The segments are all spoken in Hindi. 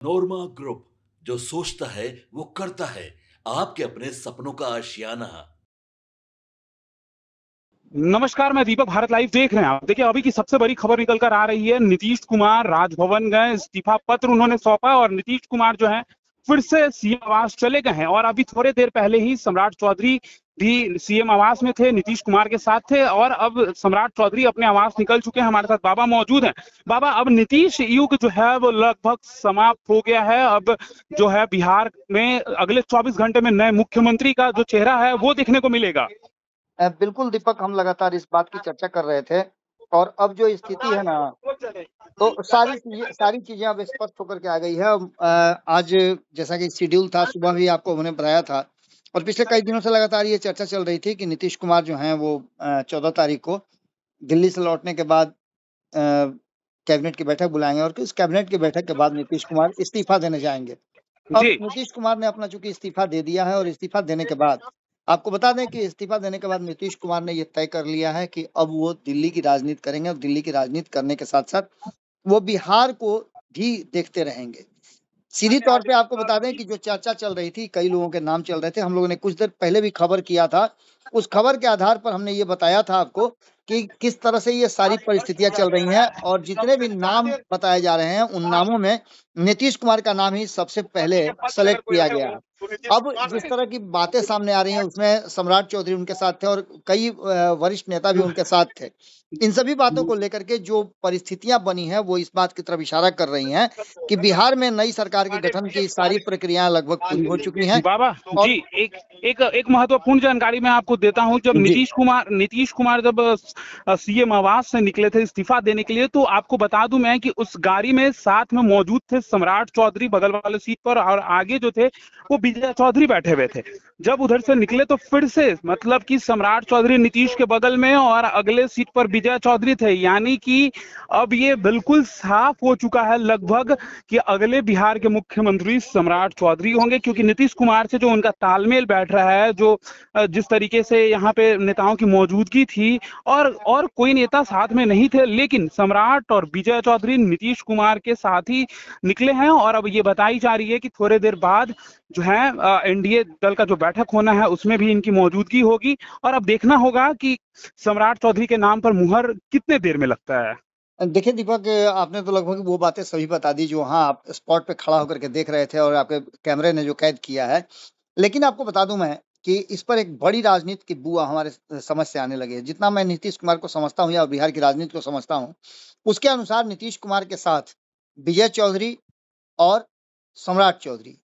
नोरमा ग्रुप, जो सोचता है वो करता है। आपके अपने सपनों का आशियाना। नमस्कार, मैं दीपक। भारत लाइव देख रहे हैं आप। देखिए, अभी की सबसे बड़ी खबर निकल कर आ रही है। नीतीश कुमार राजभवन गए, इस्तीफा पत्र उन्होंने सौंपा और नीतीश कुमार जो है फिर से सीएम आवास चले गए हैं। और अभी थोड़े देर पहले ही सम्राट चौधरी भी सीएम आवास में थे, नीतीश कुमार के साथ थे। और अब सम्राट चौधरी अपने आवास निकल चुके हैं। हमारे साथ बाबा मौजूद हैं। बाबा, अब नीतीश युग जो है वो लगभग समाप्त हो गया है। अब जो है बिहार में अगले 24 घंटे में नए मुख्यमंत्री का जो चेहरा है वो देखने को मिलेगा। बिल्कुल दीपक, हम लगातार इस बात की चर्चा कर रहे थे और अब जो स्थिति है ना, तो सारी चीजें अब स्पष्ट होकर के आ गई है। आज जैसा कि शेड्यूल था, सुबह भी आपको उन्होंने बताया था और पिछले कई दिनों से लगातार ये चर्चा चल रही थी कि नीतीश कुमार जो हैं वो 14 तारीख को दिल्ली से लौटने के बाद कैबिनेट की बैठक बुलाएंगे और इस कैबिनेट की बैठक के बाद नीतीश कुमार इस्तीफा देने जाएंगे। अब जी। नीतीश कुमार ने अपना चूंकि इस्तीफा दे दिया है और इस्तीफा देने के बाद आपको बता दें कि इस्तीफा देने के बाद नीतीश कुमार ने ये तय कर लिया है कि अब वो दिल्ली की राजनीति करेंगे और दिल्ली की राजनीति करने के साथ साथ वो बिहार को भी देखते रहेंगे। सीधी तौर पे आपको बता दें कि जो चर्चा चल रही थी, कई लोगों के नाम चल रहे थे। हम लोगों ने कुछ देर पहले भी खबर किया था। उस खबर के आधार पर हमने ये बताया था आपको कि किस तरह से ये सारी परिस्थितियां चल रही हैं और जितने भी नाम बताए जा रहे हैं, उन नामों में नीतीश कुमार का नाम ही सबसे पहले सेलेक्ट किया गया है। अब जिस तरह की बातें सामने आ रही हैं, उसमें सम्राट चौधरी उनके साथ थे और कई वरिष्ठ नेता भी उनके साथ थे। इन सभी बातों को लेकर के जो परिस्थितियां बनी हैं, वो इस बात की तरफ इशारा कर रही हैं कि बिहार में नई सरकार के गठन की सारी प्रक्रियाएं लगभग पूरी हो चुकी हैं बाबा जी, और एक एक एक महत्वपूर्ण जानकारी मैं आपको देता हूं। जब जी, नीतीश कुमार जब सीएम आवास से निकले थे इस्तीफा देने के लिए, तो आपको बता दूं मैं कि उस गाड़ी में साथ में मौजूद थे सम्राट चौधरी बगल वाले सीट पर, और आगे जो थे वो विजय चौधरी बैठे हुए थे। जब उधर से निकले तो फिर से मतलब कि सम्राट चौधरी नीतीश के बगल में और अगले सीट पर विजय चौधरी थे। यानी कि अब ये बिल्कुल साफ हो चुका है लगभग कि अगले बिहार के मुख्यमंत्री सम्राट चौधरी होंगे, क्योंकि नीतीश कुमार से जो उनका तालमेल बैठ रहा है, जो जिस तरीके से यहाँ पे नेताओं की मौजूदगी थी, और कोई नेता साथ में नहीं थे, लेकिन सम्राट और विजय चौधरी नीतीश कुमार के साथ ही निकले हैं। और अब ये बताई जा रही है कि थोड़े देर बाद जो है एनडीए दल का जो बैठक होना है उसमें भी इनकी मौजूदगी होगी। और अब देखना होगा कि सम्राट चौधरी के नाम पर मुहर कितने देर में लगता है। देखिए दीपक, आपने तो लगभग वो बातें सभी बता दी जो हाँ आप स्पॉट पे खड़ा होकर के देख रहे थे और आपके कैमरे ने जो कैद किया है। लेकिन आपको बता दूं मैं कि इस पर एक बड़ी राजनीति की बुआ हमारे समझ से आने लगी है। जितना मैं नीतीश कुमार को समझता हूँ या बिहार की राजनीति को समझता हूँ, उसके अनुसार नीतीश कुमार के साथ विजय चौधरी और सम्राट चौधरी,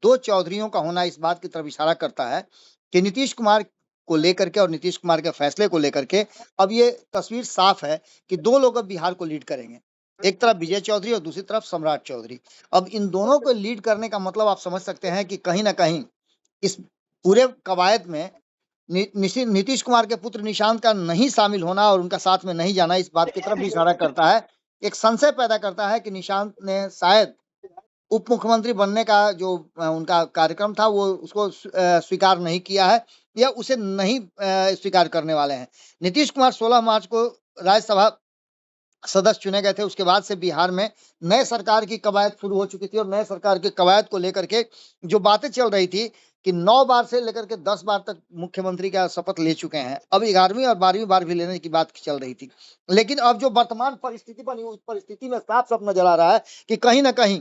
2 चौधरियों का होना इस बात की तरफ इशारा करता है कि नीतीश कुमार को लेकर के और नीतीश कुमार के फैसले को लेकर के अब ये तस्वीर साफ है कि 2 लोग अब बिहार को लीड करेंगे। एक तरफ विजय चौधरी और दूसरी तरफ सम्राट चौधरी। अब इन दोनों को लीड करने का मतलब आप समझ सकते हैं कि कहीं न कहीं इस पूरे कवायद में नीतीश कुमार के पुत्र निशांत का नहीं शामिल होना और उनका साथ में नहीं जाना इस बात की तरफ भी इशारा करता है। एक संशय पैदा करता है कि निशांत ने शायद उप मुख्यमंत्री बनने का जो उनका कार्यक्रम था वो उसको स्वीकार नहीं किया है या उसे नहीं स्वीकार करने वाले हैं। नीतीश कुमार 16 मार्च को राज्यसभा सदस्य चुने गए थे। उसके बाद से बिहार में नए सरकार की कवायद शुरू हो चुकी थी और नए सरकार की कवायद को लेकर के जो बातें चल रही थी कि 9 बार से लेकर के 10 बार तक मुख्यमंत्री का शपथ ले चुके हैं। अब 11वीं और 12वीं बार भी लेने की बात चल रही थी। लेकिन अब जो वर्तमान परिस्थिति बनी, उस परिस्थिति में साफ-साफ नजर आ रहा है कि कहीं न कहीं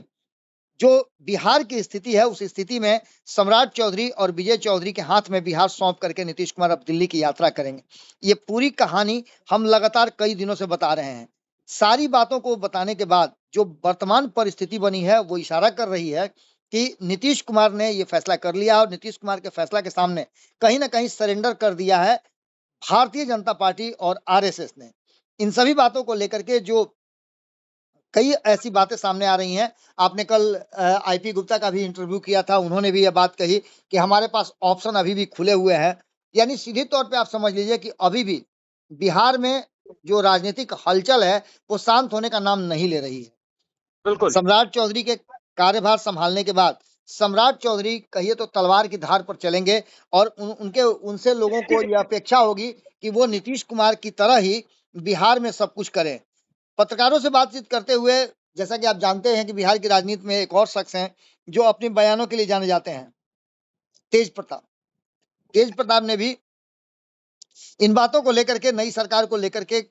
जो बिहार की स्थिति है, उस स्थिति में सम्राट चौधरी और विजय चौधरी के हाथ में बिहार सौंप करके नीतीश कुमार अब दिल्ली की यात्रा करेंगे। ये पूरी कहानी हम लगातार कई दिनों से बता रहे हैं। सारी बातों को बताने के बाद जो वर्तमान परिस्थिति बनी है, वो इशारा कर रही है कि नीतीश कुमार ने ये फैसला कर लिया और नीतीश कुमार के फैसला के सामने कहीं न कहीं सरेंडर कर दिया है भारतीय जनता पार्टी और आरएसएस ने। इन सभी बातों को लेकर के जो कई ऐसी बातें सामने आ रही हैं। आपने कल आईपी गुप्ता का भी इंटरव्यू किया था, उन्होंने भी ये बात कही कि हमारे पास ऑप्शन अभी भी खुले हुए हैं। यानी सीधे तौर पे आप समझ लीजिए कि अभी भी बिहार में जो राजनीतिक हलचल है, वो शांत होने का नाम नहीं ले रही है। बिल्कुल। सम्राट चौधरी के कार्यभार संभालने के बाद सम्राट चौधरी कहिए तो तलवार की धार पर चलेंगे और उनसे लोगों को यह अपेक्षा होगी कि वो नीतीश कुमार की तरह ही बिहार में सब कुछ करें। पत्रकारों से बातचीत करते हुए जैसा कि आप जानते हैं कि बिहार की राजनीति में एक और शख्स हैं जो अपने बयानों के लिए जाने जाते हैं, तेज प्रताप। तेज प्रताप ने भी इन बातों को लेकर के, नई सरकार को लेकर के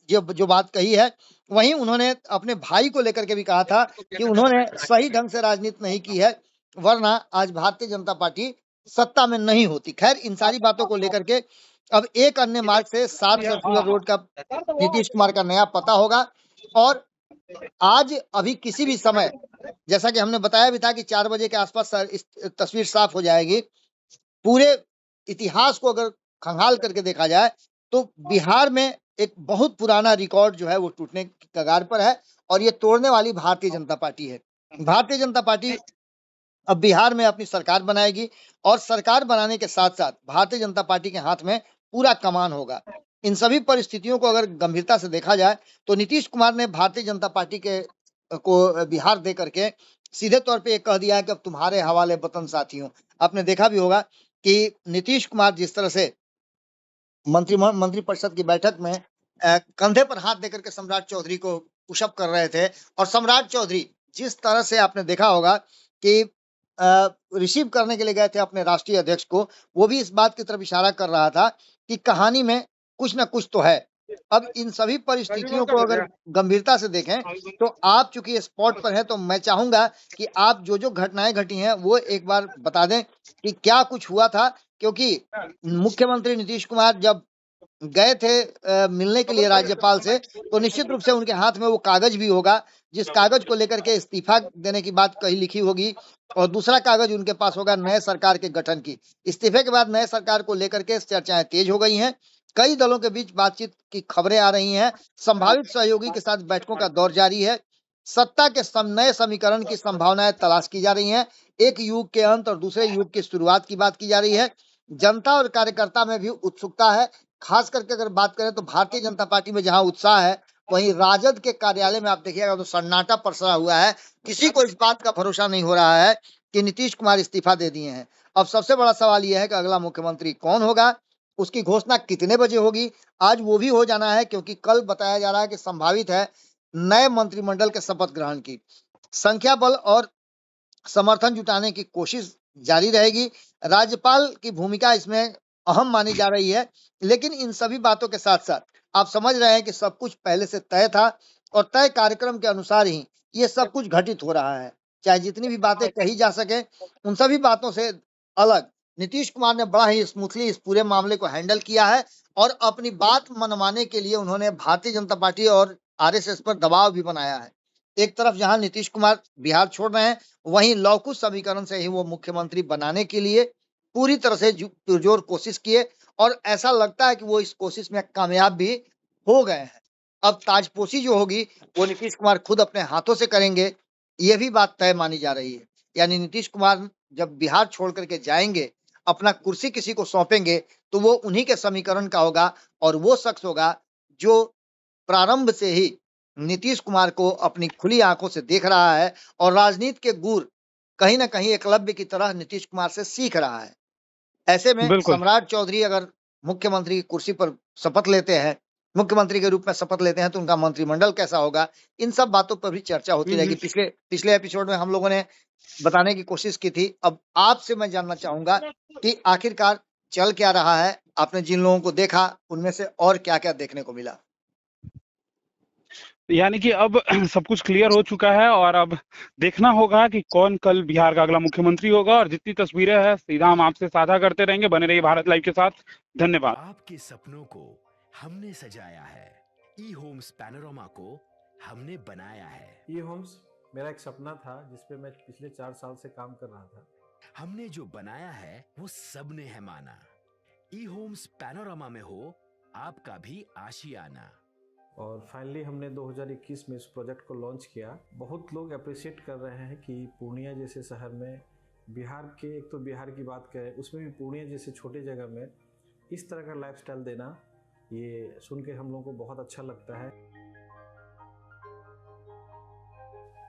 जो जो बात कही है, वहीं उन्होंने अपने भाई को लेकर के भी कहा था कि उन्होंने सही ढंग से राजनीति नहीं की है, वरना आज भारतीय जनता पार्टी सत्ता में नहीं होती। खैर, इन सारी बातों को लेकर के अब एक अन्य मार्ग से 7 सर्कुलर रोड का नीतीश कुमार का नया पता होगा। और आज अभी किसी भी समय, जैसा कि हमने बताया भी था कि 4 बजे के आसपास इस तस्वीर साफ हो जाएगी। पूरे इतिहास को अगर खंगाल करके देखा जाए तो बिहार में एक बहुत पुराना रिकॉर्ड जो है वो टूटने की कगार पर है, और ये तोड़ने वाली भारतीय जनता पार्टी है। भारतीय जनता पार्टी अब बिहार में अपनी सरकार बनाएगी, और सरकार बनाने के साथ साथ भारतीय जनता पार्टी के हाथ में पूरा कमान होगा। इन सभी परिस्थितियों को अगर गंभीरता से देखा जाए तो नीतीश कुमार ने भारतीय जनता पार्टी के को बिहार दे करके सीधे तौर पे ये कह दिया है कि अब तुम्हारे हवाले वतन साथियों। आपने देखा भी होगा कि नीतीश कुमार जिस तरह से मंत्रिपरिषद की बैठक में कंधे पर हाथ देकर के सम्राट चौधरी को पुशअप कर रहे थे, और सम्राट चौधरी जिस तरह से आपने देखा होगा कि रिसीव करने के लिए गए थे अपने राष्ट्रीय अध्यक्ष को, वो भी इस बात की तरफ इशारा कर रहा था कि कहानी में कुछ ना कुछ तो है। अब इन सभी परिस्थितियों को अगर गंभीरता से देखें तो आप चूंकि स्पॉट पर हैं, तो मैं चाहूंगा कि आप जो जो घटनाएं घटी हैं वो एक बार बता दें कि क्या कुछ हुआ था। क्योंकि मुख्यमंत्री नीतीश कुमार जब गए थे मिलने के लिए राज्यपाल से, तो निश्चित रूप से उनके हाथ में वो कागज भी होगा जिस कागज को लेकर के इस्तीफा देने की बात कही लिखी होगी, और दूसरा कागज उनके पास होगा नए सरकार के गठन की। इस्तीफे के बाद नए सरकार को लेकर के चर्चाएं तेज हो गई हैं। कई दलों के बीच बातचीत की खबरें आ रही हैं। संभावित सहयोगी के साथ बैठकों का दौर जारी है। सत्ता के नए समीकरण की संभावनाएं तलाश की जा रही हैं। एक युग के अंत और दूसरे युग की शुरुआत की बात की जा रही है। जनता और कार्यकर्ता में भी उत्सुकता है। खास करके अगर बात करें तो भारतीय जनता पार्टी में जहां उत्साह है, वहीं राजद के कार्यालय में आप देखिएगा तो सन्नाटा पसरा हुआ है। किसी को इस बात का भरोसा नहीं हो रहा है कि नीतीश कुमार इस्तीफा दे दिए हैं। अब सबसे बड़ा सवाल यह है कि अगला मुख्यमंत्री कौन होगा, उसकी घोषणा कितने बजे होगी। आज वो भी हो जाना है, क्योंकि कल बताया जा रहा है कि संभावित है नए मंत्रिमंडल के शपथ ग्रहण की। संख्या बल और समर्थन जुटाने की कोशिश जारी रहेगी। राज्यपाल की भूमिका इसमें अहम मानी जा रही है। लेकिन इन सभी बातों के साथ साथ आप समझ रहे हैं कि सब कुछ पहले से तय था, और तय कार्यक्रम के अनुसार ही ये सब कुछ घटित हो रहा है। चाहे जितनी भी बातें कही जा सके, उन सभी बातों से अलग नीतीश कुमार ने बड़ा ही स्मूथली इस पूरे मामले को हैंडल किया है, और अपनी बात मनवाने के लिए उन्होंने भारतीय जनता पार्टी और आरएसएस पर दबाव भी बनाया है। एक तरफ जहां नीतीश कुमार बिहार छोड़ रहे हैं, वहीं लौकुश समीकरण से ही वो मुख्यमंत्री बनाने के लिए पूरी तरह से पुरजोर कोशिश किए, और ऐसा लगता है कि वो इस कोशिश में कामयाब भी हो गए हैं। अब ताजपोशी जो होगी वो नीतीश कुमार खुद अपने हाथों से करेंगे, ये भी बात तय मानी जा रही है। यानी नीतीश कुमार जब बिहार छोड़ करके जाएंगे, अपना कुर्सी किसी को सौंपेंगे, तो वो उन्हीं के समीकरण का होगा, और वो शख्स होगा जो प्रारंभ से ही नीतीश कुमार को अपनी खुली आंखों से देख रहा है, और राजनीति के गुर कहीं ना कहीं एकलव्य की तरह नीतीश कुमार से सीख रहा है। ऐसे में बिल्कुल। सम्राट चौधरी अगर मुख्यमंत्री की कुर्सी पर शपथ लेते हैं, मुख्यमंत्री के रूप में शपथ लेते हैं, तो उनका मंत्रिमंडल कैसा होगा, इन सब बातों पर भी चर्चा होती रहेगी। पिछले पिछले एपिसोड में हम लोगों ने बताने की कोशिश की थी। अब आपसे मैं जानना चाहूंगा कि आखिरकार चल क्या रहा है। आपने जिन लोगों को देखा उनमें से और क्या क्या देखने को मिला। यानी कि अब सब कुछ क्लियर हो चुका है, और अब देखना होगा कि कौन कल बिहार का अगला मुख्यमंत्री होगा, और जितनी तस्वीरें हैं सीधा हम आपसे साझा करते रहेंगे। बने रहिए भारत लाइव के साथ। धन्यवाद। आपके सपनों को हमने सजाया है, ई होम्स पैनोरामा को हमने बनाया है। ई होम्स मेरा एक सपना था जिस पे मैं पिछले 4 साल से काम कर रहा था। हमने जो बनाया है वो सबने है माना। ई होम्स पैनोरामा में हो आपका भी आशियाना। और फाइनली हमने 2021 में इस प्रोजेक्ट को लॉन्च किया। बहुत लोग अप्रिशिएट कर रहे हैं कि पूर्णिया जैसे शहर में, बिहार के, एक तो बिहार की बात करें उसमें भी पूर्णिया जैसे छोटे जगह में इस तरह का लाइफस्टाइल देना, ये सुन के हम लोगों को बहुत अच्छा लगता है।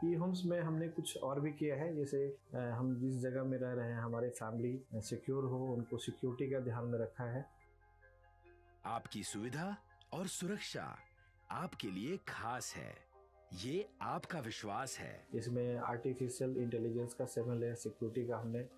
ई होम्स में हमने कुछ और भी किया है, जैसे हम जिस जगह में रह रहे हैं हमारे फैमिली सिक्योर हो, उनको सिक्योरिटी का ध्यान में रखा है। आपकी सुविधा और सुरक्षा आपके लिए खास है। ये आपका विश्वास है। इसमें आर्टिफिशियल इंटेलिजेंस का 7 लेयर सिक्योरिटी का हमने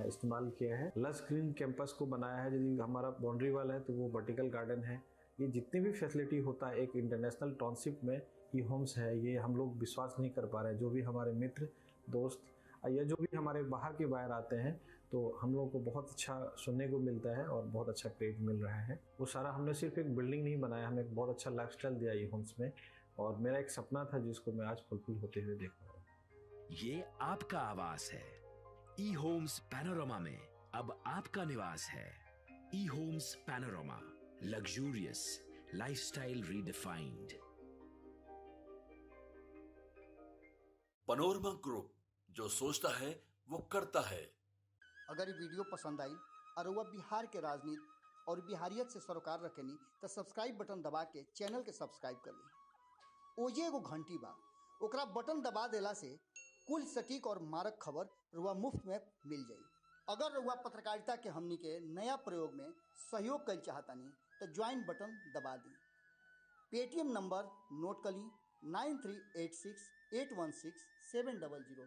इस्तेमाल किया है। लश ग्रीन कैंपस को बनाया है। यदि हमारा बाउंड्री वाल है तो वो वर्टिकल गार्डन है। ये जितनी भी फैसिलिटी होता है एक इंटरनेशनल टाउनशिप में, ई होम्स है, ये हम लोग विश्वास नहीं कर पा रहे हैं। जो भी हमारे मित्र दोस्त या जो भी हमारे बाहर के बाहर आते हैं तो हम लोगों को बहुत अच्छा सुनने को मिलता है और बहुत अच्छा क्रेडिट मिल रहा है। वो सारा हमने सिर्फ एक बिल्डिंग नहीं बनाया, हमें एक बहुत अच्छा लाइफस्टाइल दिया ई होम्स में, और मेरा एक सपना था जिसको मैं आज फुलफिल होते हुए देख रहा हूँ। ये आपका आवास है। ई होम्स पैनोरामा में अब आपका निवास है। E Homes Panorama, luxurious lifestyle redefined. Panorama Group, जो सोचता है वो करता है। अगर ये वीडियो पसंद आई और वह बिहार के राजनीति और बिहारियत से सरोकार रखेनी तो सब्सक्राइब बटन दबा के चैनल के सब्सक्राइब कर ली। ओजे एगो घंटी बा, ओकरा बटन दबा देला से कुल सटीक और मारक खबर रुआ मुफ्त में मिल जाई। अगर रुआ पत्रकारिता के हमनी के नया प्रयोग में सहयोग कर चाहतानी तो ज्वाइन बटन दबा दी। पेटीएम नंबर नोट कर ली 9386816700।